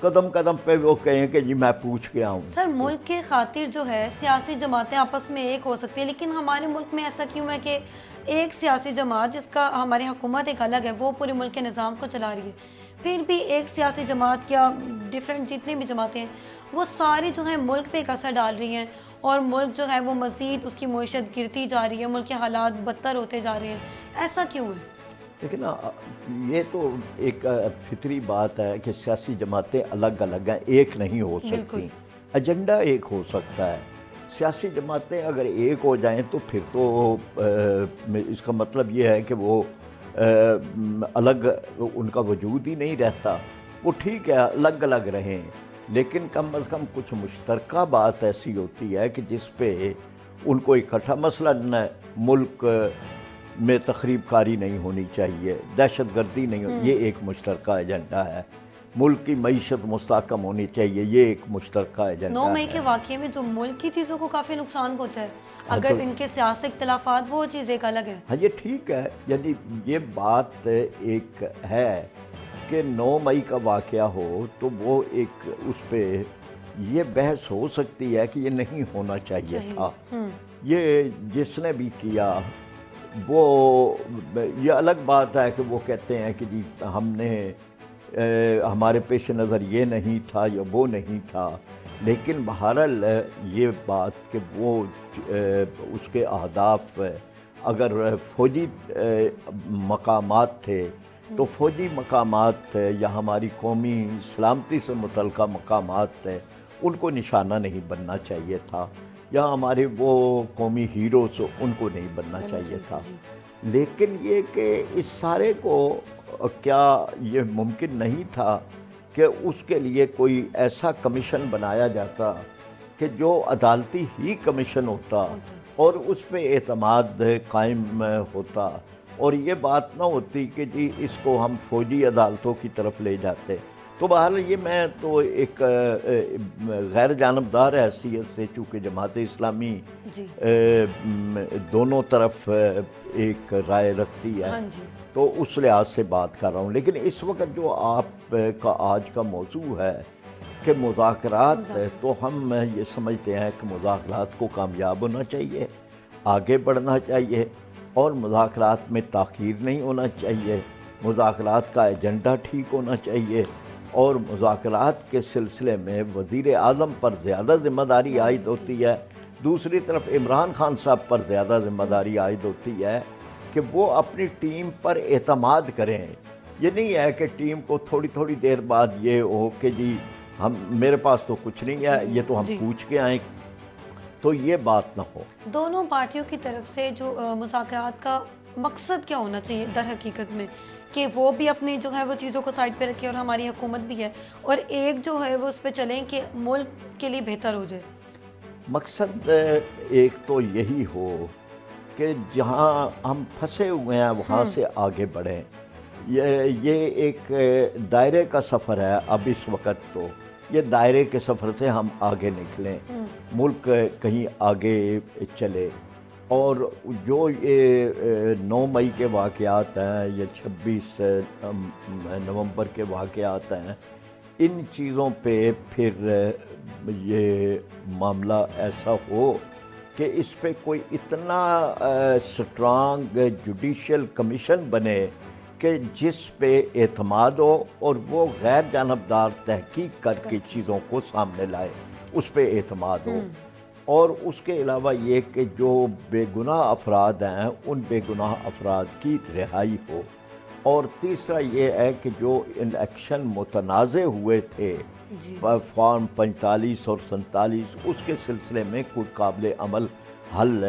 قدم قدم پہ وہ کہیں کہ جی میں پوچھ کے آؤں. سر ملک کے خاطر جو ہے سیاسی جماعتیں آپس میں ایک ہو سکتی ہیں، لیکن ہمارے ملک میں ایسا کیوں ہے کہ ایک سیاسی جماعت جس کا ہماری حکومت ایک الگ ہے وہ پورے ملک کے نظام کو چلا رہی ہے، پھر بھی ایک سیاسی جماعت یا ڈیفرنٹ جتنے بھی جماعتیں ہیں وہ ساری جو ہیں ملک پہ ایک اثر ڈال رہی ہیں، اور ملک جو ہے وہ مزید اس کی معیشت گرتی جا رہی ہے، ملک کے حالات بدتر ہوتے جا رہے ہیں، ایسا کیوں ہے؟ لیکن یہ تو ایک فطری بات ہے کہ سیاسی جماعتیں الگ الگ ہیں، ایک نہیں ہو سکتی. ایجنڈا ایک ہو سکتا ہے. سیاسی جماعتیں اگر ایک ہو جائیں تو پھر تو اس کا مطلب یہ ہے کہ وہ الگ ان کا وجود ہی نہیں رہتا. وہ ٹھیک ہے الگ الگ رہیں، لیکن کم از کم کچھ مشترکہ بات ایسی ہوتی ہے کہ جس پہ ان کو اکٹھا، مثلاً ملک میں تخریب کاری نہیں ہونی چاہیے، دہشت گردی نہیں ہونی، یہ ایک مشترکہ ایجنڈا ہے. ملک کی معیشت مستحکم ہونی چاہیے، یہ ایک مشترکہ ایجنڈا ہے. 9 مئی کے واقعے میں جو ملک کی چیزوں کو کافی نقصان پہنچا ہے، اگر ان کے سیاسی اختلافات وہ چیز ایک الگ ہے. ہاں یہ ٹھیک ہے، یعنی یہ بات ایک ہے کہ 9 مئی کا واقعہ ہو تو وہ ایک اس پہ یہ بحث ہو سکتی ہے کہ یہ نہیں ہونا چاہیے تھا. یہ جس نے بھی کیا وہ یہ الگ بات ہے کہ وہ کہتے ہیں کہ جی ہم نے ہمارے پیش نظر یہ نہیں تھا یا وہ نہیں تھا، لیکن بہرحال یہ بات کہ وہ اس کے اہداف اگر فوجی مقامات تھے تو فوجی مقامات یا ہماری قومی سلامتی سے متعلقہ مقامات تھے ان کو نشانہ نہیں بننا چاہیے تھا، یا ہمارے وہ قومی ہیروز ان کو نہیں بننا چاہیے تھا. لیکن یہ کہ اس سارے کو کیا یہ ممکن نہیں تھا کہ اس کے لیے کوئی ایسا کمیشن بنایا جاتا کہ جو عدالتی ہی کمیشن ہوتا اور اس پہ اعتماد قائم ہوتا، اور یہ بات نہ ہوتی کہ جی اس کو ہم فوجی عدالتوں کی طرف لے جاتے. تو بہرحال یہ میں تو ایک غیر جانبدار حیثیت سے، چونکہ جماعت اسلامی دونوں طرف ایک رائے رکھتی ہے، تو اس لحاظ سے بات کر رہا ہوں. لیکن اس وقت جو آپ کا آج کا موضوع ہے کہ مذاکرات، تو ہم یہ سمجھتے ہیں کہ مذاکرات کو کامیاب ہونا چاہیے، آگے بڑھنا چاہیے، اور مذاکرات میں تاخیر نہیں ہونا چاہیے. مذاکرات کا ایجنڈا ٹھیک ہونا چاہیے، اور مذاکرات کے سلسلے میں وزیر اعظم پر زیادہ ذمہ داری عائد ہوتی ہے، دوسری طرف عمران خان صاحب پر زیادہ ذمہ داری عائد ہوتی ہے کہ وہ اپنی ٹیم پر اعتماد کریں. یہ نہیں ہے کہ ٹیم کو تھوڑی تھوڑی دیر بعد یہ ہو کہ جی میرے پاس تو کچھ نہیں ہے، یہ تو ہم پوچھ کے آئیں، تو یہ بات نہ ہو. دونوں پارٹیوں کی طرف سے جو مذاکرات کا مقصد کیا ہونا چاہیے در حقیقت میں، کہ وہ بھی اپنی جو ہے وہ چیزوں کو سائڈ پہ رکھے اور ہماری حکومت بھی ہے، اور ایک جو ہے وہ اس پہ چلیں کہ ملک کے لیے بہتر ہو جائے. مقصد ایک تو یہی ہو کہ جہاں ہم پھنسے ہوئے ہیں وہاں سے آگے بڑھیں. یہ ایک دائرے کا سفر ہے اب اس وقت، تو یہ دائرے کے سفر سے ہم آگے نکلیں، ملک کہیں آگے چلے. اور جو یہ 9 مئی کے واقعات ہیں یا 26 نومبر کے واقعات ہیں، ان چیزوں پہ پھر یہ معاملہ ایسا ہو کہ اس پہ کوئی اتنا سٹرانگ جوڈیشل کمیشن بنے کہ جس پہ اعتماد ہو اور وہ غیر جانبدار تحقیق کر کے چیزوں کو سامنے لائے، اس پہ اعتماد ہو. اور اس کے علاوہ یہ کہ جو بے گناہ افراد ہیں ان بے گناہ افراد کی رہائی ہو. اور تیسرا یہ ہے کہ جو الیکشن متنازع ہوئے تھے فارم 45 اور 47، اس کے سلسلے میں کوئی قابل عمل حل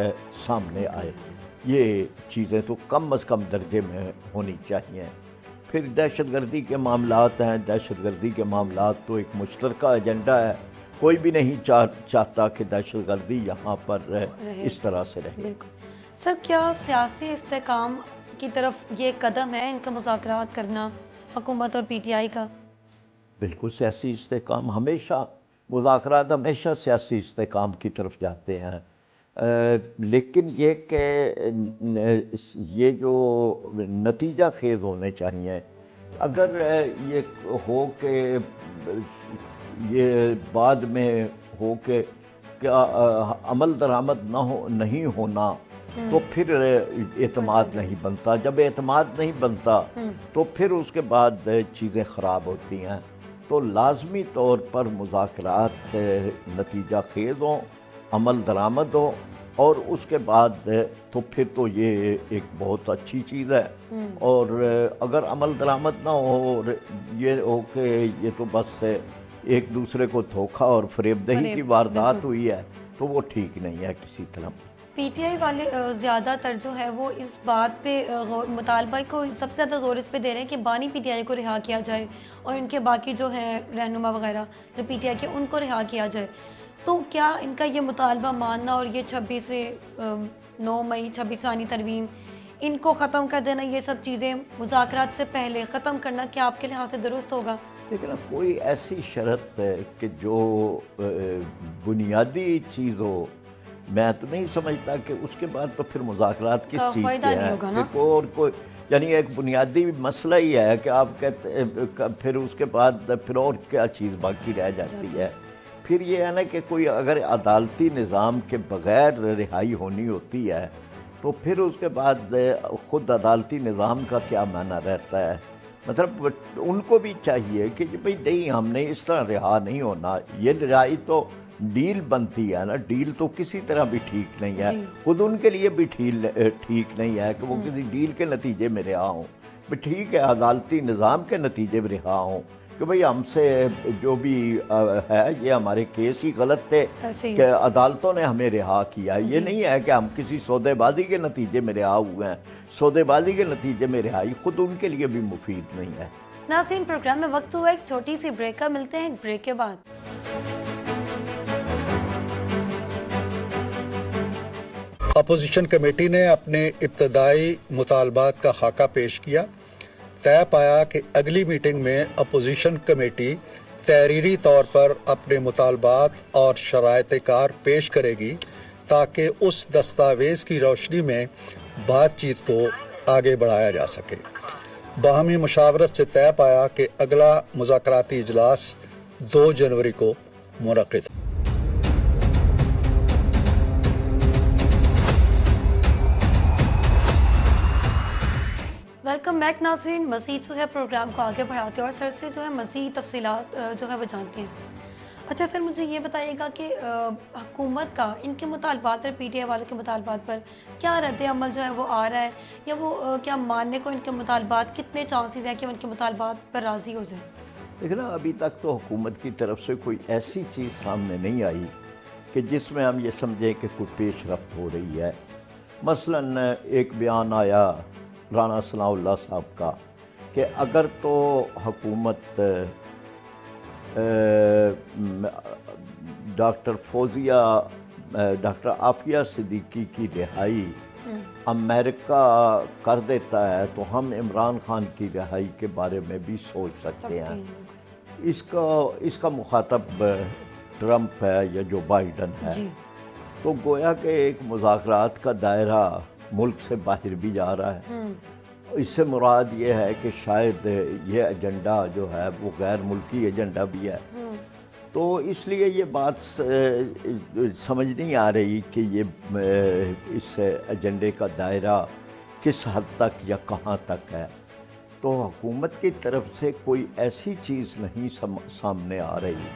سامنے آئے. یہ چیزیں تو کم از کم درجے میں ہونی چاہیے. پھر دہشت گردی کے معاملات ہیں، دہشت گردی کے معاملات تو ایک مشترکہ ایجنڈا ہے، کوئی بھی نہیں چاہتا کہ دہشت گردی یہاں پر اس طرح سے رہے. بالکل. سر کیا سیاسی استحکام کی طرف یہ قدم ہے ان کا مذاکرات کرنا حکومت اور پی ٹی آئی کا؟ بالکل، سیاسی استحکام ہمیشہ، مذاکرات ہمیشہ سیاسی استحکام کی طرف جاتے ہیں. لیکن یہ کہ یہ جو نتیجہ خیز ہونے چاہیے، اگر یہ ہو کہ یہ بعد میں ہو کہ کیا عمل درآمد نہیں ہونا تو پھر اعتماد نہیں بنتا. جب اعتماد نہیں بنتا تو پھر اس کے بعد چیزیں خراب ہوتی ہیں. تو لازمی طور پر مذاکرات نتیجہ خیز ہوں, عمل درآمد ہو, اور اس کے بعد تو پھر تو یہ ایک بہت اچھی چیز ہے. اور اگر عمل درآمد نہ ہو اور یہ ہو کہ یہ تو بس ایک دوسرے کو دھوکہ اور فریب دہی کی واردات ہوئی ہے تو وہ ٹھیک نہیں ہے کسی طرح. پی ٹی آئی والے زیادہ تر جو ہے وہ اس بات پہ مطالبہ کو سب سے زیادہ زور اس پہ دے رہے ہیں کہ بانی پی ٹی آئی کو رہا کیا جائے اور ان کے باقی جو ہیں رہنما وغیرہ جو پی ٹی آئی کے ان کو رہا کیا جائے. تو کیا ان کا یہ مطالبہ ماننا اور یہ 9 مئی 26واں ترمیم ان کو ختم کر دینا, یہ سب چیزیں مذاکرات سے پہلے ختم کرنا, کیا آپ کے لحاظ سے درست ہوگا؟ لیکن کوئی ایسی شرط ہے کہ جو بنیادی چیز ہو, میں تو نہیں سمجھتا کہ اس کے بعد تو پھر مذاکرات کس چیز کے ہیں. اور کوئی یعنی ایک بنیادی مسئلہ ہی ہے کہ آپ کہتے پھر اس کے بعد پھر اور کیا چیز باقی رہ جاتی ہے. پھر یہ ہے نا کہ کوئی اگر عدالتی نظام کے بغیر رہائی ہونی ہوتی ہے تو پھر اس کے بعد خود عدالتی نظام کا کیا معنی رہتا ہے. مطلب ان کو بھی چاہیے کہ بھئی نہیں, ہم نے اس طرح رہا نہیں ہونا. یہ رہائی تو ڈیل بنتی ہے نا, ڈیل تو کسی طرح بھی ٹھیک نہیں ہے. خود ان کے لیے بھی ٹھیک نہیں ہے کہ وہ کسی ڈیل کے نتیجے میں رہا ہوں. ٹھیک ہے عدالتی نظام کے نتیجے میں رہا ہوں کہ بھئی ہم سے جو بھی ہے یہ ہمارے کیس ہی غلط تھے کہ عدالتوں نے ہمیں رہا کیا. یہ نہیں ہے کہ ہم کسی سودے بازی کے نتیجے میں رہا ہوئے ہیں. سودے بازی کے نتیجے میں رہائی خود ان کے لیے بھی مفید نہیں ہے. ناظرین, پروگرام میں وقت ہوا ایک چھوٹی سی بریک کا, ملتے ہیں ایک بریک کے بعد. اپوزیشن کمیٹی نے اپنے ابتدائی مطالبات کا خاکہ پیش کیا. طے پایا کہ اگلی میٹنگ میں اپوزیشن کمیٹی تحریری طور پر اپنے مطالبات اور شرائط کار پیش کرے گی تاکہ اس دستاویز کی روشنی میں بات چیت کو آگے بڑھایا جا سکے. باہمی مشاورت سے طے پایا کہ اگلا مذاکراتی اجلاس 2 جنوری کو منعقد. ویلکم بیک ناظرین. مزید جو ہے پروگرام کو آگے بڑھاتے ہیں اور سر سے جو ہے مزید تفصیلات جو ہے وہ جانتے ہیں. اچھا سر, مجھے یہ بتائیے گا کہ حکومت کا ان کے مطالبات اور پی ٹی آئی والوں کے مطالبات پر کیا رد عمل جو ہے وہ آ رہا ہے, یا وہ کیا ماننے کو ان کے مطالبات کتنے چانسز ہیں کہ ان کے مطالبات پر راضی ہو جائیں؟ لیکن ابھی تک تو حکومت کی طرف سے کوئی ایسی چیز سامنے نہیں آئی کہ جس میں ہم یہ سمجھیں کہ کوئی پیش رفت ہو رہی ہے. مثلاً ایک بیان آیا رانا ثناء اللہ صاحب کا کہ اگر تو حکومت ڈاکٹر فوزیہ ڈاکٹر عافیہ صدیقی کی رہائی امریکہ کر دیتا ہے تو ہم عمران خان کی رہائی کے بارے میں بھی سوچ سکتے ہیں. اس کا مخاطب ٹرمپ ہے یا جو بائیڈن ہے. تو گویا کہ ایک مذاکرات کا دائرہ ملک سے باہر بھی جا رہا ہے. اس سے مراد یہ ہے کہ شاید یہ ایجنڈا جو ہے وہ غیر ملکی ایجنڈا بھی ہے. تو اس لیے یہ بات سمجھ نہیں آ رہی کہ یہ اس ایجنڈے کا دائرہ کس حد تک یا کہاں تک ہے. تو حکومت کی طرف سے کوئی ایسی چیز نہیں سامنے آ رہی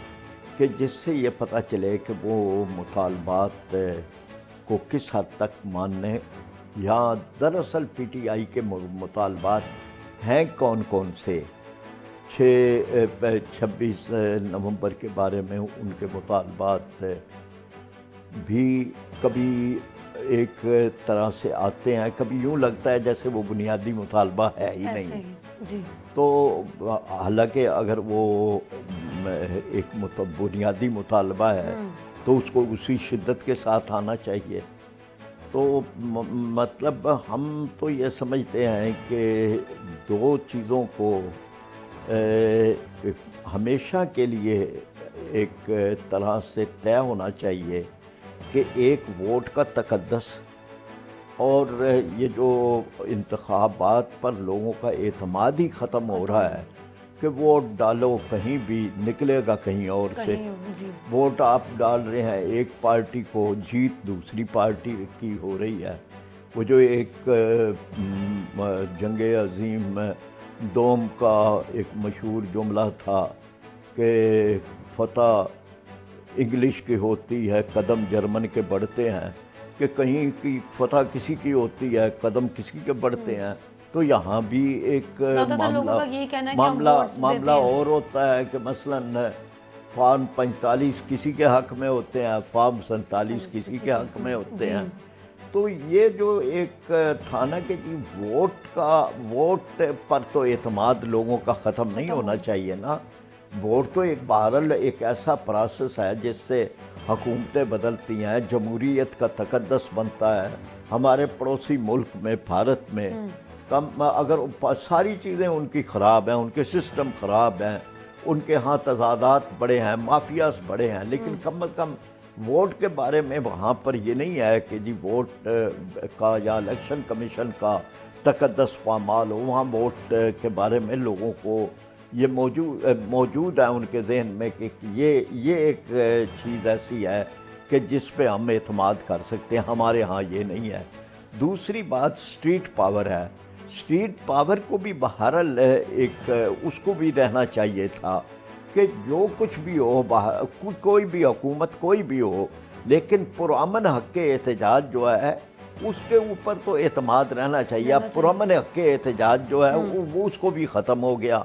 کہ جس سے یہ پتہ چلے کہ وہ مطالبات کو کس حد تک ماننے, یا دراصل پی ٹی آئی کے مطالبات ہیں کون کون سے. 26 نومبر کے بارے میں ان کے مطالبات بھی کبھی ایک طرح سے آتے ہیں, کبھی یوں لگتا ہے جیسے وہ بنیادی مطالبہ ہے ہی نہیں. تو حالانکہ اگر وہ ایک بنیادی مطالبہ ہے تو اس کو اسی شدت کے ساتھ آنا چاہیے. تو مطلب ہم تو یہ سمجھتے ہیں کہ 2 چیزوں کو ہمیشہ کے لیے ایک طرح سے طے ہونا چاہیے کہ ایک ووٹ کا تقدس اور یہ جو انتخابات پر لوگوں کا اعتماد ہی ختم ہو رہا ہے کہ ووٹ ڈالو کہیں بھی نکلے گا کہیں اور سے. جی ووٹ آپ ڈال رہے ہیں ایک پارٹی کو، جیت دوسری پارٹی کی ہو رہی ہے. وہ جو ایک جنگ عظیم دوم کا ایک مشہور جملہ تھا کہ فتح انگلش کی ہوتی ہے، قدم جرمن کے بڑھتے ہیں، کہ کہیں کی فتح کسی کی ہوتی ہے، قدم کسی کے بڑھتے ہیں. تو یہاں بھی ایک زیادہ تر لوگوں کا یہی کہنا ہے کہ ہم ووٹس معاملہ دیتے ہیں. اور ہوتا ہے کہ مثلاً فارم 45 کسی کے حق میں ہوتے ہیں، فارم 47 کسی کے حق میں ہوتے ہیں. تو یہ جو ایک تھا نا کہ جی ووٹ پر تو اعتماد لوگوں کا ختم نہیں ہونا چاہیے نا. ووٹ تو ایک بہرحال ایک ایسا پروسیس ہے جس سے حکومتیں بدلتی ہیں، جمہوریت کا تقدس بنتا ہے. ہمارے پڑوسی ملک میں بھارت میں اگر ساری چیزیں ان کی خراب ہیں، ان کے سسٹم خراب ہیں، ان کے ہاں تضادات بڑے ہیں، مافیاز بڑے ہیں، لیکن کم از کم ووٹ کے بارے میں وہاں پر یہ نہیں ہے کہ جی ووٹ کا یا الیکشن کمیشن کا تقدس پامال ہو. وہاں ووٹ کے بارے میں لوگوں کو یہ موجود ہے ان کے ذہن میں کہ یہ ایک چیز ایسی ہے کہ جس پہ ہم اعتماد کر سکتے ہیں. ہمارے ہاں یہ نہیں ہے. دوسری بات سٹریٹ پاور ہے. سٹریٹ پاور کو بھی بہرحال ایک اس کو بھی رہنا چاہیے تھا کہ جو کچھ بھی ہو، کوئی بھی حکومت کوئی بھی ہو، لیکن پرامن حق احتجاج جو ہے اس کے اوپر تو اعتماد رہنا چاہیے. اب پرامن حق احتجاج جو ہے وہ اس کو بھی ختم ہو گیا.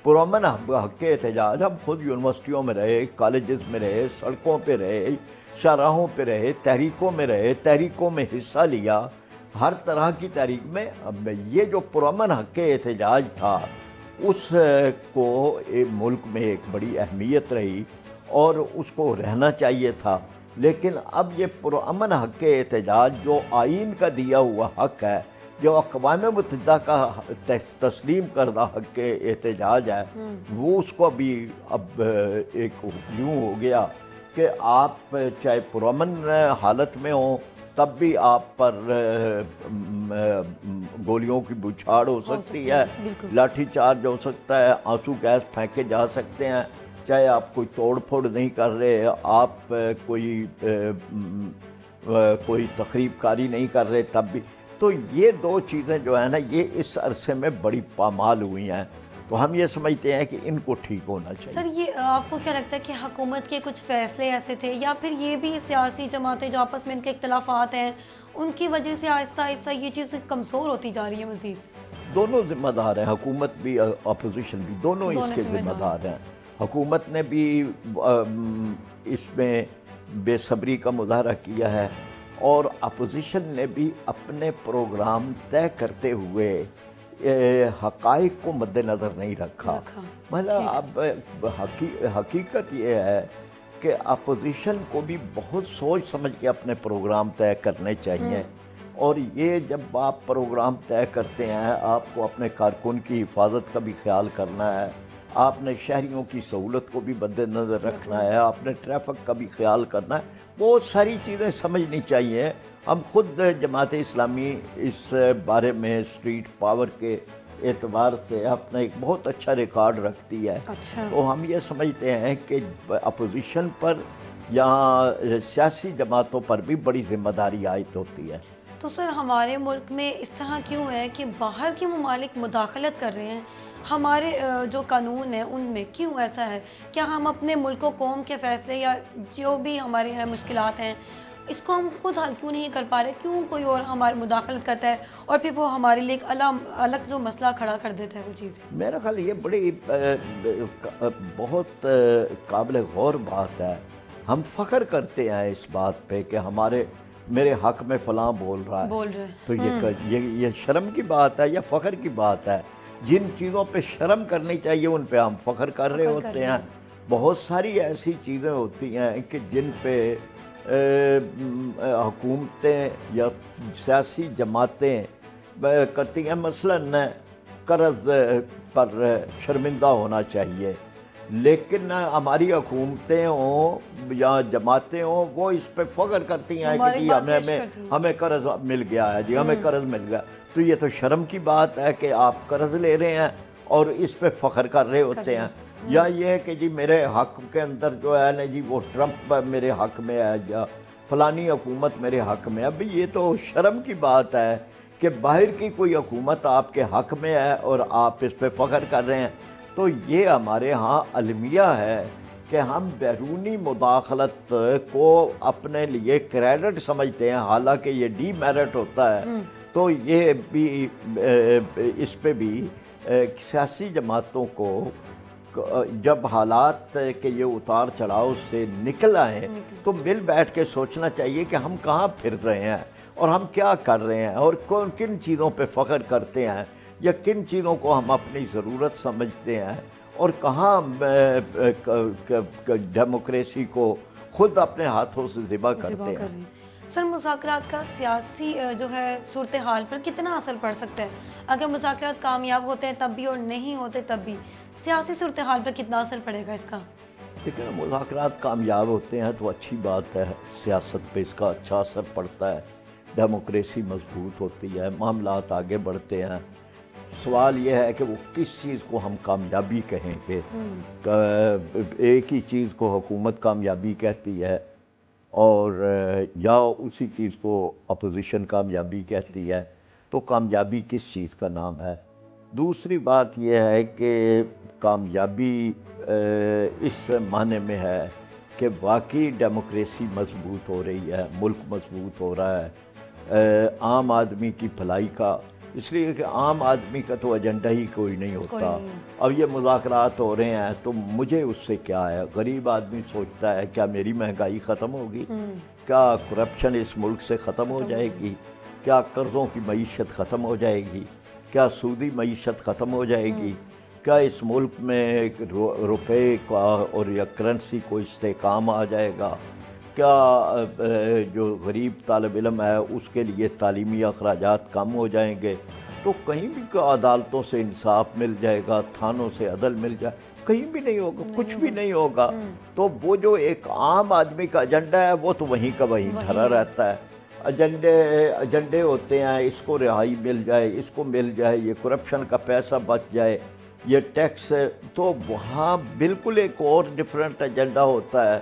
پرامن حق احتجاج ہم خود یونیورسٹیوں میں رہے، کالجز میں رہے، سڑکوں پہ رہے، شاہراہوں پہ رہے، تحریکوں میں رہے، تحریکوں میں حصہ لیا، ہر طرح کی تحریک میں. اب یہ جو پرامن حق احتجاج تھا اس کو ملک میں ایک بڑی اہمیت رہی اور اس کو رہنا چاہیے تھا. لیکن اب یہ پرامن حق احتجاج جو آئین کا دیا ہوا حق ہے، جو اقوام متحدہ کا تسلیم کردہ حق احتجاج ہے، وہ اس کو بھی اب ایک یوں ہو گیا کہ آپ چاہے پرامن حالت میں ہوں تب بھی آپ پر گولیوں کی بچھاڑ ہو سکتی ہے، لاٹھی چارج ہو سکتا ہے، آنسو گیس پھینکے جا سکتے ہیں. چاہے آپ کوئی توڑ پھوڑ نہیں کر رہے، آپ کوئی تخریب کاری نہیں کر رہے تب بھی. تو یہ دو چیزیں جو ہیں نا یہ اس عرصے میں بڑی پامال ہوئی ہیں. تو ہم یہ سمجھتے ہیں کہ ان کو ٹھیک ہونا چاہیے. سر یہ آپ کو کیا لگتا ہے کہ حکومت کے کچھ فیصلے ایسے تھے یا پھر یہ بھی سیاسی جماعتیں جو آپس میں ان کے اختلافات ہیں ان کی وجہ سے آہستہ آہستہ یہ چیز کمزور ہوتی جا رہی ہے مزید؟ دونوں ذمہ دار ہیں، حکومت بھی اپوزیشن بھی، دونوں اس کے ذمہ دار ہیں. حکومت نے بھی اس میں بے صبری کا مظاہرہ کیا ہے اور اپوزیشن نے بھی اپنے پروگرام طے کرتے ہوئے حقائق کو مد نظر نہیں رکھا. مطلب اب حقیقت یہ ہے کہ اپوزیشن کو بھی بہت سوچ سمجھ کے اپنے پروگرام طے کرنے چاہیے. اور یہ جب آپ پروگرام طے کرتے ہیں آپ کو اپنے کارکن کی حفاظت کا بھی خیال کرنا ہے، آپ نے شہریوں کی سہولت کو بھی مد نظر رکھنا ہے، آپ نے ٹریفک کا بھی خیال کرنا ہے. بہت ساری چیزیں سمجھنی چاہیے. ہم خود جماعت اسلامی اس بارے میں اسٹریٹ پاور کے اعتبار سے اپنا ایک بہت اچھا ریکارڈ رکھتی ہے. تو ہم یہ سمجھتے ہیں کہ اپوزیشن پر یا سیاسی جماعتوں پر بھی بڑی ذمہ داری عائد ہوتی ہے. تو سر ہمارے ملک میں اس طرح کیوں ہے کہ باہر کے ممالک مداخلت کر رہے ہیں ہمارے جو قانون ہیں ان میں؟ کیوں ایسا ہے؟ کیا ہم اپنے ملک و قوم کے فیصلے یا جو بھی ہمارے ہیں مشکلات ہیں اس کو ہم خود حل کیوں نہیں کر پا رہے؟ کیوں کوئی اور ہماری مداخلت کرتا ہے اور پھر وہ ہمارے لیے ایک الگ جو مسئلہ کھڑا کر دیتا ہے وہ چیز؟ میرا خیال یہ بڑی بہت قابل غور بات ہے. ہم فخر کرتے ہیں اس بات پہ کہ میرے حق میں فلاں بول رہا ہے. تو یہ شرم کی بات ہے یا فخر کی بات ہے؟ جن چیزوں پہ شرم کرنی چاہیے ان پہ ہم فخر کر رہے ہوتے ہیں. بہت ساری ایسی چیزیں ہوتی ہیں کہ جن پہ حکومتیں یا سیاسی جماعتیں کرتی ہیں. مثلاً قرض پر شرمندہ ہونا چاہیے، لیکن ہماری حکومتیں ہوں یا جماعتیں ہوں وہ اس پہ فخر کرتی ہیں کہ ہماری جی بات پیش کرتی ہیں۔ ہمیں قرض مل گیا ہے، جی ہمیں قرض مل گیا. تو یہ تو شرم کی بات ہے کہ آپ قرض لے رہے ہیں اور اس پہ فخر کر رہے ہوتے ہیں. یا یہ ہے کہ جی میرے حق کے اندر جو ہے نا جی وہ ٹرمپ میرے حق میں ہے یا فلانی حکومت میرے حق میں ہے. ابھی یہ تو شرم کی بات ہے کہ باہر کی کوئی حکومت آپ کے حق میں ہے اور آپ اس پہ فخر کر رہے ہیں. تو یہ ہمارے ہاں المیہ ہے کہ ہم بیرونی مداخلت کو اپنے لیے کریڈٹ سمجھتے ہیں، حالانکہ یہ ڈی میرٹ ہوتا ہے. تو یہ بھی اس پہ بھی سیاسی جماعتوں کو جب حالات کے یہ اتار چڑھاؤ سے نکل آئیں تو مل بیٹھ کے سوچنا چاہیے کہ ہم کہاں پھر رہے ہیں اور ہم کیا کر رہے ہیں اور کن چیزوں پہ فخر کرتے ہیں یا کن چیزوں کو ہم اپنی ضرورت سمجھتے ہیں اور کہاں ڈیموکریسی کو خود اپنے ہاتھوں سے ذبح کرتے ہیں. سر مذاکرات کا سیاسی جو ہے صورتحال پر کتنا اثر پڑ سکتا ہے؟ اگر مذاکرات کامیاب ہوتے ہیں تب بھی اور نہیں ہوتے تب بھی سیاسی صورتحال پر کتنا اثر پڑے گا اس کا؟ لیکن مذاکرات کامیاب ہوتے ہیں تو اچھی بات ہے، سیاست پہ اس کا اچھا اثر پڑتا ہے، ڈیموکریسی مضبوط ہوتی ہے، معاملات آگے بڑھتے ہیں. سوال یہ ہے کہ وہ کس چیز کو ہم کامیابی کہیں گے. ایک ہی چیز کو حکومت کامیابی کہتی ہے اور یا اسی چیز کو اپوزیشن کامیابی کہتی ہے. تو کامیابی کس چیز کا نام ہے؟ دوسری بات یہ ہے کہ کامیابی اس معنی میں ہے کہ واقعی ڈیموکریسی مضبوط ہو رہی ہے، ملک مضبوط ہو رہا ہے، عام آدمی کی بھلائی کا. اس لیے کہ عام آدمی کا تو ایجنڈا ہی کوئی نہیں ہوتا. اب یہ مذاکرات ہو رہے ہیں تو مجھے اس سے کیا ہے؟ غریب آدمی سوچتا ہے کیا میری مہنگائی ختم ہوگی؟ کیا کرپشن اس ملک سے ختم ہو جائے گی؟ کیا قرضوں کی معیشت ختم ہو جائے گی؟ کیا سودی معیشت ختم ہو جائے گی؟ کیا اس ملک میں روپے کا اور یا کرنسی کو استحکام آ جائے گا؟ کیا جو غریب طالب علم ہے اس کے لیے تعلیمی اخراجات کم ہو جائیں گے؟ تو کہیں بھی عدالتوں سے انصاف مل جائے گا، تھانوں سے عدل مل جائے، کہیں بھی نہیں ہوگا، کچھ بھی نہیں ہوگا. تو وہ جو ایک عام آدمی کا ایجنڈا ہے وہ تو وہیں کا وہیں دھرا رہتا ہے. ایجنڈے ہوتے ہیں، اس کو رہائی مل جائے، اس کو مل جائے، یہ کرپشن کا پیسہ بچ جائے، یہ ٹیکس. تو وہاں بالکل ایک اور ڈیفرنٹ ایجنڈا ہوتا ہے،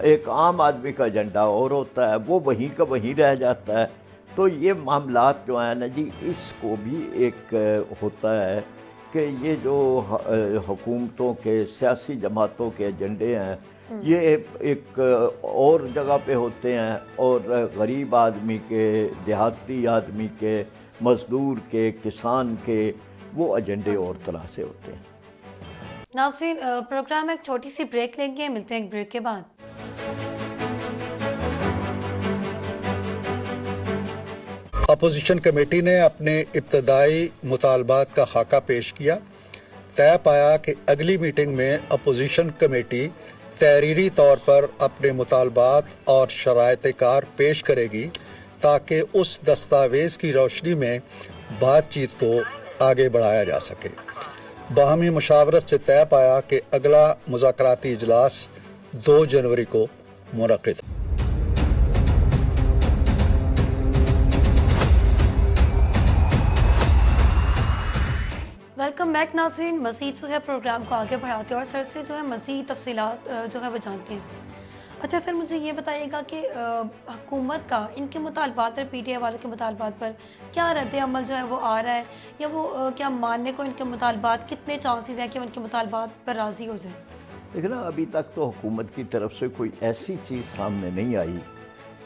ایک عام آدمی کا ایجنڈا اور ہوتا ہے، وہ وہیں کا وہیں رہ جاتا ہے. تو یہ معاملات جو ہیں نا جی اس کو بھی ایک ہوتا ہے کہ یہ جو حکومتوں کے سیاسی جماعتوں کے ایجنڈے ہیں یہ ایک اور جگہ پہ ہوتے ہیں اور غریب آدمی کے، دیہاتی آدمی کے، مزدور کے، کسان کے وہ ایجنڈے اور طرح سے ہوتے ہیں. ناظرین پروگرام ایک چھوٹی سی بریک لیں گے، ملتے ہیں ایک بریک کے بعد. اپوزیشن کمیٹی نے اپنے ابتدائی مطالبات کا خاکہ پیش کیا. طے پایا کہ اگلی میٹنگ میں اپوزیشن کمیٹی تحریری طور پر اپنے مطالبات اور شرائط کار پیش کرے گی تاکہ اس دستاویز کی روشنی میں بات چیت کو آگے بڑھایا جا سکے. باہمی مشاورت سے طے پایا کہ اگلا مذاکراتی اجلاس 2 جنوری کو منعقد ہو. ویلکم بیک ناظرین. مزید جو ہے پروگرام کو آگے بڑھاتے ہیں اور سر سے جو ہے مزید تفصیلات جو ہے وہ جانتے ہیں. اچھا سر مجھے یہ بتائیے گا کہ حکومت کا ان کے مطالبات اور پی ٹی آئی والوں کے مطالبات پر کیا رد عمل جو ہے وہ آ رہا ہے یا وہ کیا ماننے کو ان کے مطالبات کتنے چانسز ہیں کہ وہ ان کے مطالبات پر راضی ہو جائیں؟ لیکن ابھی تک تو حکومت کی طرف سے کوئی ایسی چیز سامنے نہیں آئی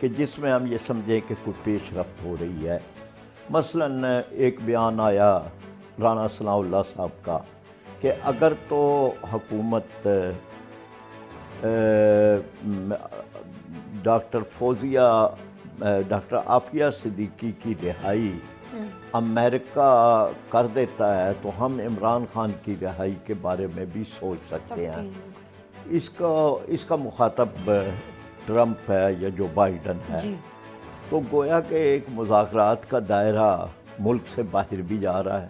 کہ جس میں ہم یہ سمجھیں کہ کوئی پیش رفت ہو رہی ہے. مثلاً ایک بیان آیا رانا ثناء اللہ صاحب کا کہ اگر تو حکومت ڈاکٹر فوزیہ ڈاکٹر عافیہ صدیقی کی رہائی امریکہ کر دیتا ہے تو ہم عمران خان کی رہائی کے بارے میں بھی سوچ سکتے ہیں. اس کا مخاطب ٹرمپ ہے یا جو بائیڈن ہے. تو گویا کہ ایک مذاکرات کا دائرہ ملک سے باہر بھی جا رہا ہے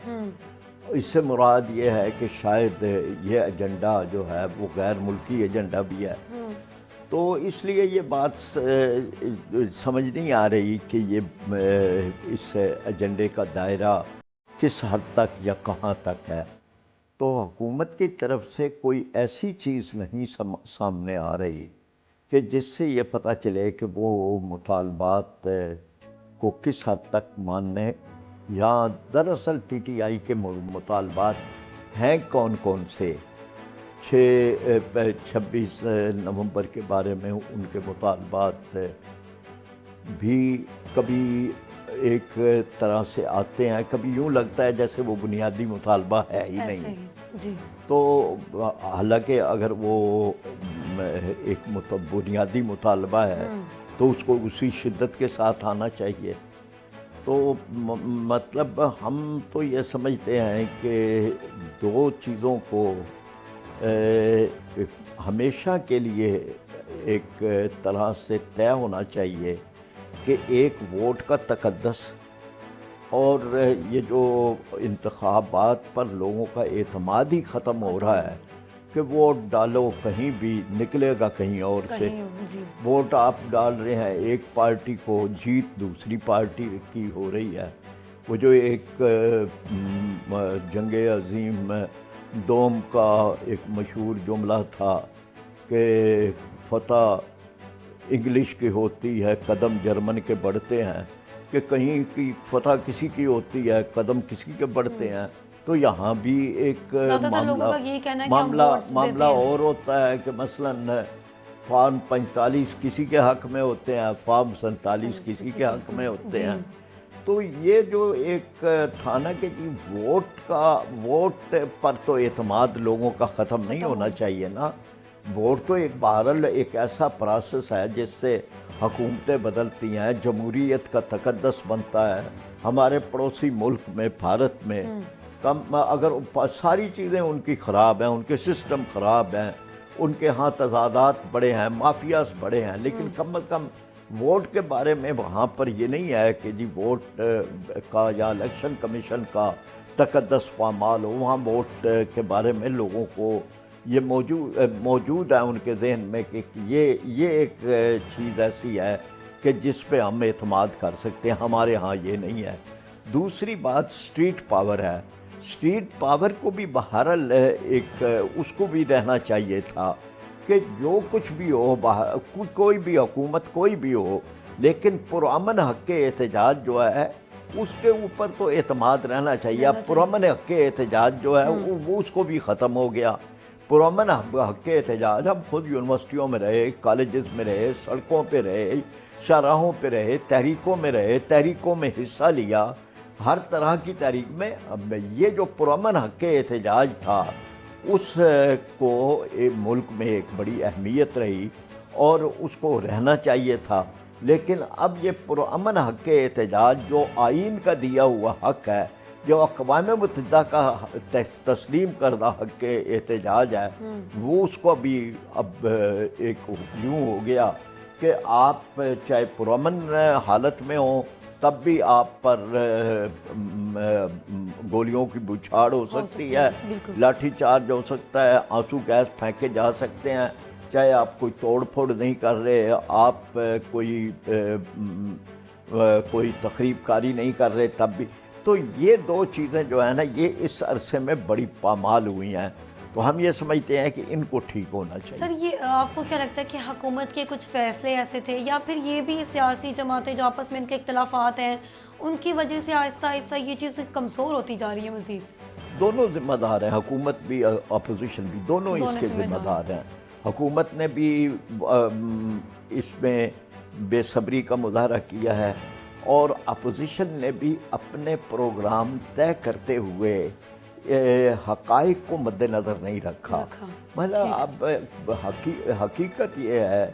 اس سے مراد یہ ہے کہ شاید یہ ایجنڈا جو ہے وہ غیر ملکی ایجنڈا بھی ہے، تو اس لیے یہ بات سمجھ نہیں آ رہی کہ یہ اس ایجنڈے کا دائرہ کس حد تک یا کہاں تک ہے۔ تو حکومت کی طرف سے کوئی ایسی چیز نہیں سامنے آ رہی کہ جس سے یہ پتہ چلے کہ وہ مطالبات کو کس حد تک ماننے، یا دراصل پی ٹی آئی کے مطالبات ہیں کون کون سے۔ 26 نومبر کے بارے میں ان کے مطالبات بھی کبھی ایک طرح سے آتے ہیں، کبھی یوں لگتا ہے جیسے وہ بنیادی مطالبہ ہے ہی نہیں۔ جی تو حالانکہ اگر وہ ایک بنیادی مطالبہ ہے تو اس کو اسی شدت کے ساتھ آنا چاہیے۔ تو مطلب ہم تو یہ سمجھتے ہیں کہ دو چیزوں کو ہمیشہ کے لیے ایک طرح سے طے ہونا چاہیے کہ ایک ووٹ کا تقدس، اور یہ جو انتخابات پر لوگوں کا اعتماد ہی ختم ہو رہا ہے کہ ووٹ ڈالو کہیں بھی نکلے گا کہیں اور سے۔ ووٹ آپ ڈال رہے ہیں ایک پارٹی کو، جیت دوسری پارٹی کی ہو رہی ہے۔ وہ جو ایک جنگ عظیم دوم کا ایک مشہور جملہ تھا کہ فتح انگلش کی ہوتی ہے، قدم جرمن کے بڑھتے ہیں، کہ کہیں کی فتح کسی کی ہوتی ہے، قدم کسی کے بڑھتے ہیں۔ تو یہاں بھی ایک معاملہ اور ہوتا ہے کہ مثلاً فارم 45 کسی کے حق میں ہوتے ہیں، فارم 47 کسی کے حق میں ہوتے ہیں۔ تو یہ جو ایک تھا نا کہ ووٹ پر تو اعتماد لوگوں کا ختم نہیں ہونا چاہیے نا۔ ووٹ تو ایک بہرحال ایک ایسا پروسیس ہے جس سے حکومتیں بدلتی ہیں، جمہوریت کا تقدس بنتا ہے۔ ہمارے پڑوسی ملک میں، بھارت میں اگر ساری چیزیں ان کی خراب ہیں، ان کے سسٹم خراب ہیں، ان کے ہاں تضادات بڑے ہیں، مافیاز بڑے ہیں، لیکن کم از کم ووٹ کے بارے میں وہاں پر یہ نہیں ہے کہ جی ووٹ کا یا الیکشن کمیشن کا تقدس پامال ہو۔ وہاں ووٹ کے بارے میں لوگوں کو یہ موجود ہے ان کے ذہن میں کہ یہ ایک چیز ایسی ہے کہ جس پہ ہم اعتماد کر سکتے ہیں۔ ہمارے ہاں یہ نہیں ہے۔ دوسری بات سٹریٹ پاور ہے۔ سٹریٹ پاور کو بھی بہرحال ایک اس کو بھی رہنا چاہیے تھا کہ جو کچھ بھی ہو، کوئی بھی حکومت کوئی بھی ہو، لیکن پرامن حق احتجاج جو ہے اس کے اوپر تو اعتماد رہنا چاہیے۔ اب پرامن حق احتجاج جو ہے وہ اس کو بھی ختم ہو گیا۔ پرامن حق احتجاج ہم خود یونیورسٹیوں میں رہے، کالجز میں رہے، سڑکوں پہ رہے، شاہراہوں پہ رہے، تحریکوں میں رہے، تحریکوں میں حصہ لیا، ہر طرح کی تحریک میں۔ یہ جو پرامن حق احتجاج تھا اس کو ملک میں ایک بڑی اہمیت رہی اور اس کو رہنا چاہیے تھا۔ لیکن اب یہ پرامن حق احتجاج جو آئین کا دیا ہوا حق ہے، جو اقوام متحدہ کا تسلیم کردہ حق احتجاج ہے، وہ اس کو بھی اب ایک یوں ہو گیا کہ آپ چاہے پرامن حالت میں ہوں تب بھی آپ پر گولیوں کی بوچھاڑ ہو سکتی ہے، لاٹھی چارج ہو سکتا ہے، آنسو گیس پھینکے جا سکتے ہیں، چاہے آپ کوئی توڑ پھوڑ نہیں کر رہے، آپ کوئی تخریب کاری نہیں کر رہے تب بھی۔ تو یہ دو چیزیں جو ہیں نا یہ اس عرصے میں بڑی پامال ہوئی ہیں، تو ہم یہ سمجھتے ہیں کہ ان کو ٹھیک ہونا چاہیے۔ سر یہ آپ کو کیا لگتا ہے کہ حکومت کے کچھ فیصلے ایسے تھے یا پھر یہ بھی سیاسی جماعتیں جو آپس میں ان کے اختلافات ہیں ان کی وجہ سے آہستہ آہستہ یہ چیز کمزور ہوتی جا رہی ہے مزید؟ دونوں ذمہ دار ہیں، حکومت بھی اپوزیشن بھی، دونوں اس کے ذمہ دار ہیں۔ حکومت نے بھی اس میں بے صبری کا مظاہرہ کیا ہے اور اپوزیشن نے بھی اپنے پروگرام طے کرتے ہوئے حقائق کو مد نظر نہیں رکھا۔ مطلب اب حقیقت یہ ہے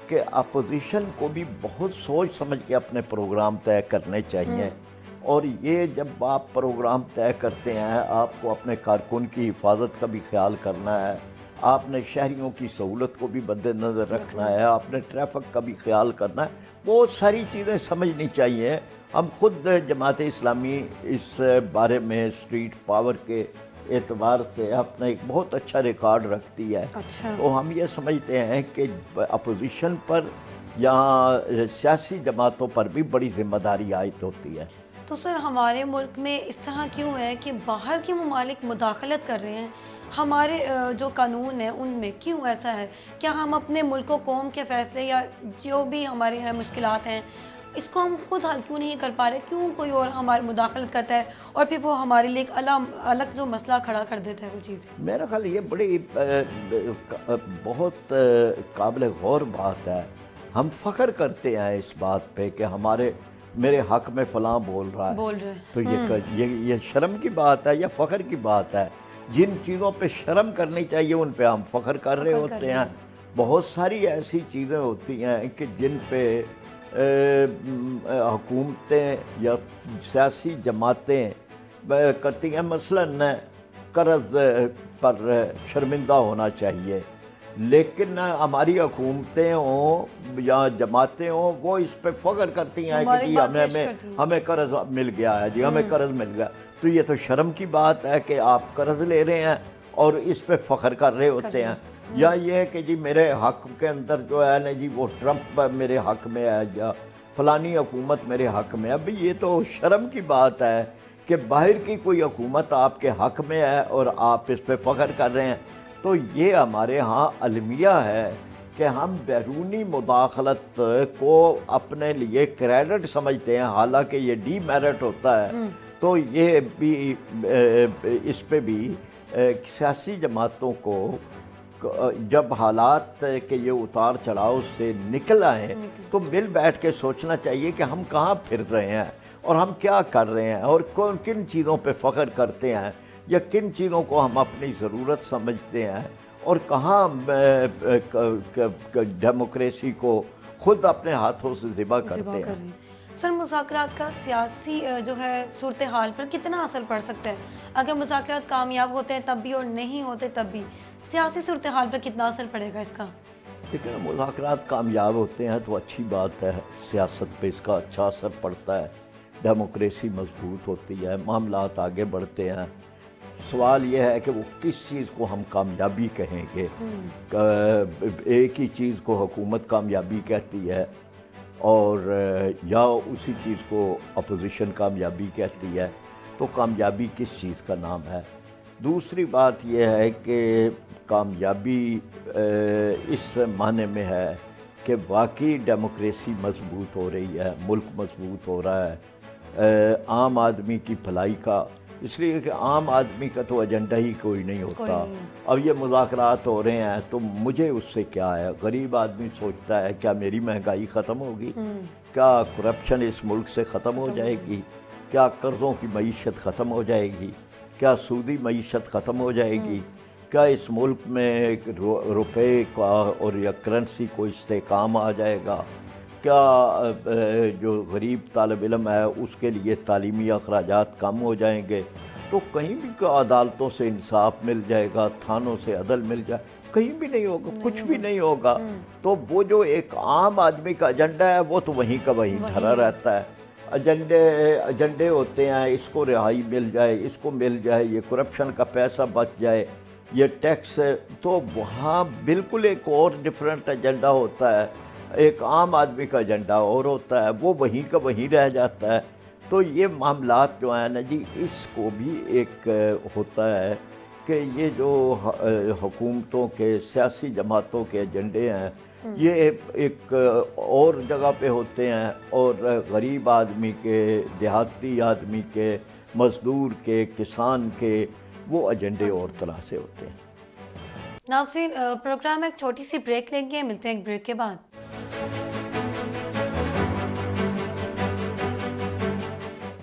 کہ اپوزیشن کو بھی بہت سوچ سمجھ کے اپنے پروگرام طے کرنے چاہیے، اور یہ جب آپ پروگرام طے کرتے ہیں آپ کو اپنے کارکن کی حفاظت کا بھی خیال کرنا ہے، آپ نے شہریوں کی سہولت کو بھی مد نظر رکھنا ہے، آپ نے ٹریفک کا بھی خیال کرنا ہے، بہت ساری چیزیں سمجھنی چاہیے، ہم خود جماعت اسلامی اس بارے میں اسٹریٹ پاور کے اعتبار سے اپنا ایک بہت اچھا ریکارڈ رکھتی ہے. اچھا. تو ہم یہ سمجھتے ہیں کہ اپوزیشن پر یا سیاسی جماعتوں پر بھی بڑی ذمہ داری عائد ہوتی ہے. تو سر ہمارے ملک میں اس طرح کیوں ہے کہ باہر کے ممالک مداخلت کر رہے ہیں ہمارے جو قانون ہیں ان میں؟ کیوں ایسا ہے؟ کیا ہم اپنے ملک و قوم کے فیصلے یا جو بھی ہمارے ہیں مشکلات ہیں اس کو ہم خود حل کیوں نہیں کر پا رہے؟ کیوں کوئی اور ہماری مداخلت کرتا ہے اور پھر وہ ہمارے لیے ایک الگ جو مسئلہ کھڑا کر دیتا ہے وہ چیز؟ میرا خیال یہ بڑی بہت قابل غور بات ہے. ہم فخر کرتے ہیں اس بات پہ کہ میرے حق میں فلاں بول رہا ہے. تو یہ شرم کی بات ہے یا فخر کی بات ہے؟ جن چیزوں پہ شرم کرنی چاہیے ان پہ ہم فخر کر رہے ہوتے ہیں. بہت ساری ایسی چیزیں ہوتی ہیں کہ جن پہ حکومتیں یا سیاسی جماعتیں کرتی ہیں. مثلاً قرض پر شرمندہ ہونا چاہیے، لیکن ہماری حکومتیں ہوں یا جماعتیں ہوں وہ اس پہ فخر کرتی ہیں کہ جی ہمیں قرض مل گیا ہے، جی ہمیں قرض مل گیا. تو یہ تو شرم کی بات ہے کہ آپ قرض لے رہے ہیں اور اس پہ فخر کر رہے ہوتے ہیں. یا یہ ہے کہ جی میرے حق کے اندر جو ہے نا جی وہ ٹرمپ میرے حق میں ہے یا فلانی حکومت میرے حق میں ہے. ابھی یہ تو شرم کی بات ہے کہ باہر کی کوئی حکومت آپ کے حق میں ہے اور آپ اس پہ فخر کر رہے ہیں. تو یہ ہمارے ہاں المیہ ہے کہ ہم بیرونی مداخلت کو اپنے لیے کریڈٹ سمجھتے ہیں، حالانکہ یہ ڈی میرٹ ہوتا ہے. تو یہ بھی اس پہ بھی سیاسی جماعتوں کو جب حالات کے یہ اتار چڑھاؤ سے نکل آئے تو مل بیٹھ کے سوچنا چاہیے کہ ہم کہاں پھر رہے ہیں اور ہم کیا کر رہے ہیں اور کن چیزوں پہ فخر کرتے ہیں یا کن چیزوں کو ہم اپنی ضرورت سمجھتے ہیں اور کہاں ڈیموکریسی کو خود اپنے ہاتھوں سے ذبح کرتے ہیں. سر مذاکرات کا سیاسی جو ہے صورتحال پر کتنا اثر پڑ سکتا ہے؟ اگر مذاکرات کامیاب ہوتے ہیں تب بھی اور نہیں ہوتے تب بھی سیاسی صورتحال پر کتنا اثر پڑے گا اس کا؟ لیکن مذاکرات کامیاب ہوتے ہیں تو اچھی بات ہے، سیاست پہ اس کا اچھا اثر پڑتا ہے، ڈیموکریسی مضبوط ہوتی ہے، معاملات آگے بڑھتے ہیں. سوال یہ ہے کہ وہ کس چیز کو ہم کامیابی کہیں گے. ایک ہی چیز کو حکومت کامیابی کہتی ہے اور یا اسی چیز کو اپوزیشن کامیابی کہتی ہے. تو کامیابی کس چیز کا نام ہے؟ دوسری بات یہ ہے کہ کامیابی اس معنی میں ہے کہ واقعی ڈیموکریسی مضبوط ہو رہی ہے، ملک مضبوط ہو رہا ہے، عام آدمی کی بھلائی کا. اس لیے کہ عام آدمی کا تو ایجنڈا ہی کوئی نہیں ہوتا. اب یہ مذاکرات ہو رہے ہیں تو مجھے اس سے کیا ہے؟ غریب آدمی سوچتا ہے کیا میری مہنگائی ختم ہوگی؟ کیا کرپشن اس ملک سے ختم ہو جائے گی؟ کیا قرضوں کی معیشت ختم ہو جائے گی؟ کیا سودی معیشت ختم ہو جائے گی؟ کیا اس ملک میں روپے کا اور یا کرنسی کو استحکام آ جائے گا؟ کیا جو غریب طالب علم ہے اس کے لیے تعلیمی اخراجات کم ہو جائیں گے؟ تو کہیں بھی عدالتوں سے انصاف مل جائے گا، تھانوں سے عدل مل جائے، کہیں بھی نہیں ہوگا، کچھ بھی نہیں ہوگا. تو وہ جو ایک عام آدمی کا ایجنڈا ہے وہ تو وہیں کا وہیں دھرا رہتا ہے. ایجنڈے ہوتے ہیں، اس کو رہائی مل جائے، اس کو مل جائے، یہ کرپشن کا پیسہ بچ جائے، یہ ٹیکس. تو وہاں بالکل ایک اور ڈیفرنٹ ایجنڈا ہوتا ہے، ایک عام آدمی کا ایجنڈا اور ہوتا ہے، وہ وہیں کا وہیں رہ جاتا ہے. تو یہ معاملات جو ہیں نا جی اس کو بھی ایک ہوتا ہے کہ یہ جو حکومتوں کے سیاسی جماعتوں کے ایجنڈے ہیں یہ ایک اور جگہ پہ ہوتے ہیں اور غریب آدمی کے، دیہاتی آدمی کے، مزدور کے، کسان کے وہ ایجنڈے اور طرح سے ہوتے ہیں. ناظرین پروگرام میں ایک چھوٹی سی بریک لیں گے، ملتے ہیں ایک بریک کے بعد.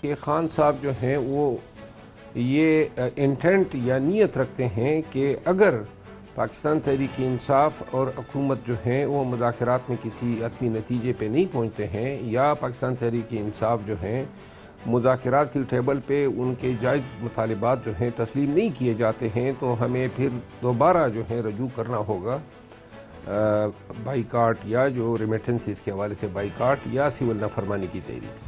کہ خان صاحب جو ہیں وہ یہ انٹینٹ یا نیت رکھتے ہیں کہ اگر پاکستان تحریک انصاف اور حکومت جو ہیں وہ مذاکرات میں کسی حتمی نتیجے پہ نہیں پہنچتے ہیں یا پاکستان تحریک انصاف جو ہیں مذاکرات کی ٹیبل پہ ان کے جائز مطالبات جو ہیں تسلیم نہیں کیے جاتے ہیں تو ہمیں پھر دوبارہ جو ہے رجوع کرنا ہوگا بائیکاٹ یا جو ریمیٹنسز کے حوالے سے بائیکاٹ یا سول نافرمانی کی تحریک.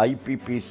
IPPs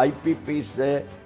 IPPs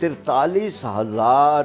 43,000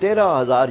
13,000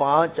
5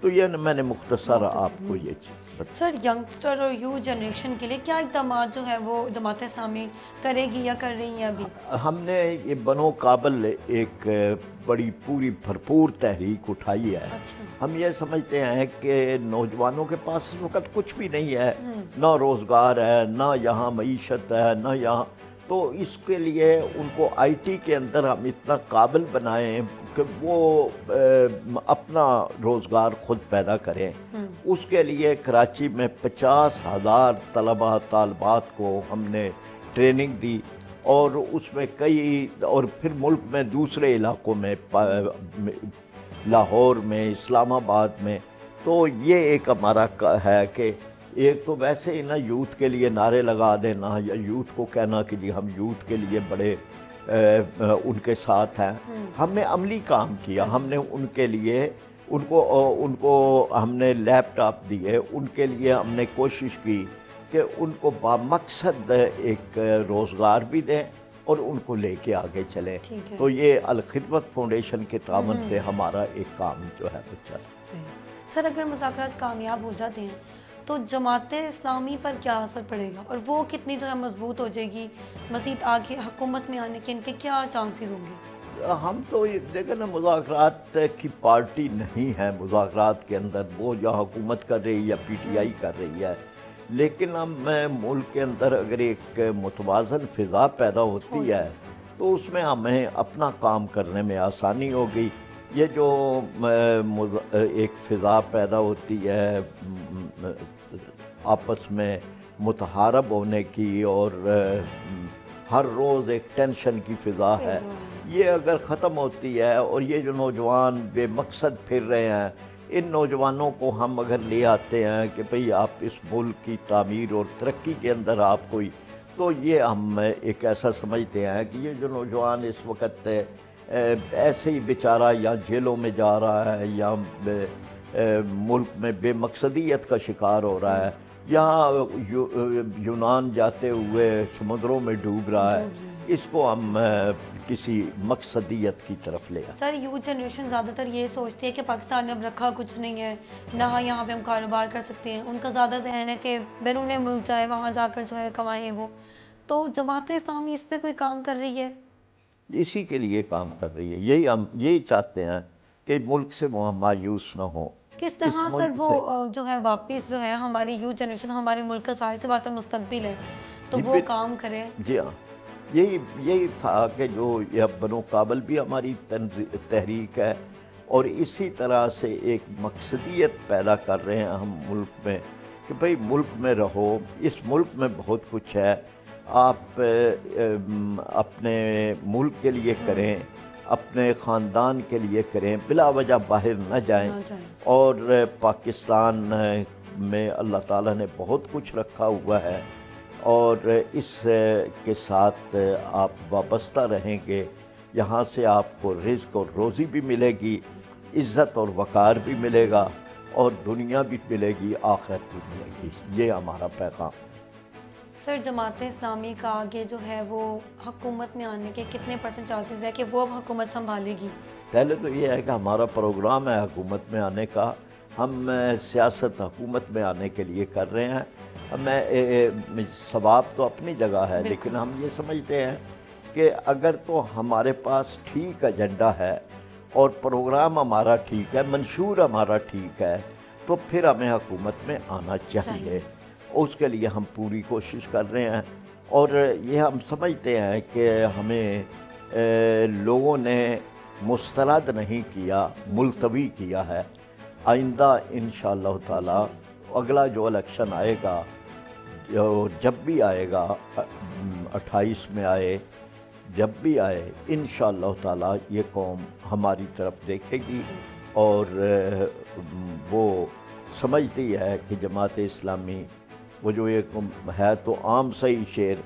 تو یہ میں نے مختصر آپ کو یہ چیز بتا. سر ینگسٹر اور یو جنریشن کے لیے کیا اقدامات جو ہے وہ جماعت اسلامی کرے گی یا کر رہی ہیں ابھی؟ ہم نے یہ بنو کابل ایک بڑی پوری بھرپور تحریک اٹھائی ہے. اچھا. ہم یہ سمجھتے ہیں کہ نوجوانوں کے پاس اس وقت کچھ بھی نہیں ہے، نہ روزگار ہے، نہ یہاں معیشت ہے، نہ یہاں، تو اس کے لیے ان کو آئی ٹی کے اندر ہم اتنا قابل بنائیں کہ وہ اپنا روزگار خود پیدا کریں. اس کے لیے کراچی میں 50,000 طلباء طالبات کو ہم نے ٹریننگ دی، اور اس میں کئی، اور پھر ملک میں دوسرے علاقوں میں، لاہور میں، اسلام آباد میں. تو یہ ایک ہمارا ہے کہ ایک تو ویسے ہی نا یوتھ کے لیے نعرے لگا دینا یا یوتھ کو کہنا کہ جی ہم یوتھ کے لیے بڑے ان کے ساتھ ہیں. ہم نے عملی کام کیا. ہم نے ان کے لیے ان کو ہم نے لیپ ٹاپ دیے. ان کے لیے ہم نے کوشش کی کہ ان کو بامقصد ایک روزگار بھی دیں اور ان کو لے کے آگے چلیں. تو یہ الخدمت فاؤنڈیشن کے تعاون سے ہمارا ایک کام جو ہے وہ چل رہا ہے. صحیح. سر اگر مذاکرات کامیاب ہو جاتے ہیں تو جماعت اسلامی پر کیا اثر پڑے گا، اور وہ کتنی جو ہے مضبوط ہو جائے گی؟ مزید آگے حکومت میں آنے کے ان کے کیا چانسز ہوں گے؟ ہم تو دیکھیں نا، مذاکرات کی پارٹی نہیں ہے مذاکرات کے اندر، وہ یا حکومت کر رہی ہے یا پی ٹی آئی کر رہی ہے. لیکن ہم ملک کے اندر اگر ایک متوازن فضا پیدا ہوتی ہے تو اس میں ہمیں اپنا کام کرنے میں آسانی ہوگی. یہ جو ایک فضا پیدا ہوتی ہے آپس میں متحارب ہونے کی، اور ہر روز ایک ٹینشن کی فضا ہے، یہ اگر ختم ہوتی ہے، اور یہ جو نوجوان بے مقصد پھر رہے ہیں، ان نوجوانوں کو ہم اگر لے آتے ہیں کہ بھئی آپ اس ملک کی تعمیر اور ترقی کے اندر آپ کوئی، تو یہ ہم ایک ایسا سمجھتے ہیں کہ یہ جو نوجوان اس وقت ایسے ہی بیچارہ یا جیلوں میں جا رہا ہے یا ملک میں بے مقصدیت کا شکار ہو رہا ہے، یا یونان جاتے ہوئے سمندروں میں ڈوب رہا ہے، اس کو ہم کسی مقصدیت کی طرف لے آئیں. سر یوتھ جنریشن زیادہ تر یہ سوچتی ہے کہ پاکستان میں اب رکھا کچھ نہیں ہے، نہ یہاں پہ ہم کاروبار کر سکتے ہیں. ان کا زیادہ ذہن ہے کہ بیرون ملک جائے، وہاں جا کر جو ہے کمائیں. وہ تو جماعت اسلامی اس پہ کوئی کام کر رہی ہے؟ اسی کے لیے کام کر رہی ہے. یہی چاہتے ہیں کہ ملک سے وہ مایوس نہ ہو. کس طرح سر وہ جو ہے واپس جو ہے ہماری یوتھ جنریشن، ہمارے ملک کا ظاہر سی بات ہے مستقبل ہے، تو وہ کام کرے؟ جی ہاں، یہی تھا کہ جو یہ بنو کابل بھی ہماری تحریک ہے، اور اسی طرح سے ایک مقصدیت پیدا کر رہے ہیں ہم ملک میں کہ بھئی ملک میں رہو. اس ملک میں بہت کچھ ہے، آپ اپنے ملک کے لیے کریں، اپنے خاندان کے لیے کریں، بلا وجہ باہر نہ جائیں. اور پاکستان میں اللہ تعالیٰ نے بہت کچھ رکھا ہوا ہے، اور اس کے ساتھ آپ وابستہ رہیں گے. یہاں سے آپ کو رزق اور روزی بھی ملے گی، عزت اور وقار بھی ملے گا، اور دنیا بھی ملے گی، آخرت بھی ملے گی. یہ ہمارا پیغام. سر جماعت اسلامی کا آگے جو ہے وہ حکومت میں آنے کے کتنے % چانسز ہے کہ وہ اب حکومت سنبھالے گی؟ پہلے تو یہ ہے کہ ہمارا پروگرام ہے حکومت میں آنے کا. ہم سیاست حکومت میں آنے کے لیے کر رہے ہیں. ثواب تو اپنی جگہ ہے، لیکن ہم یہ سمجھتے ہیں کہ اگر تو ہمارے پاس ٹھیک ایجنڈا ہے اور پروگرام ہمارا ٹھیک ہے، منشور ہمارا ٹھیک ہے، تو پھر ہمیں حکومت میں آنا چاہیے. اس کے لیے ہم پوری کوشش کر رہے ہیں، اور یہ ہم سمجھتے ہیں کہ ہمیں لوگوں نے مسترد نہیں کیا، ملتوی کیا ہے. آئندہ انشاءاللہ تعالی اگلا جو الیکشن آئے گا، جب بھی آئے گا، 28 میں آئے، جب بھی آئے، انشاءاللہ تعالی یہ قوم ہماری طرف دیکھے گی، اور وہ سمجھتی ہے کہ جماعت اسلامی، وہ جو ایک ہے تو عام صحیح شعر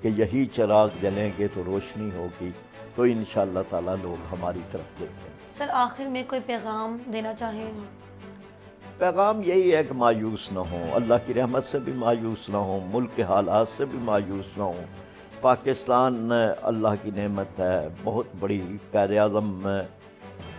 کہ یہی چراغ جلیں گے تو روشنی ہوگی، تو انشاءاللہ تعالی لوگ ہماری طرف دیکھیں. سر آخر میں کوئی پیغام دینا چاہیں؟ پیغام یہی ہے کہ مایوس نہ ہوں، اللہ کی رحمت سے بھی مایوس نہ ہوں، ملک کے حالات سے بھی مایوس نہ ہوں. پاکستان اللہ کی نعمت ہے، بہت بڑی قائد اعظم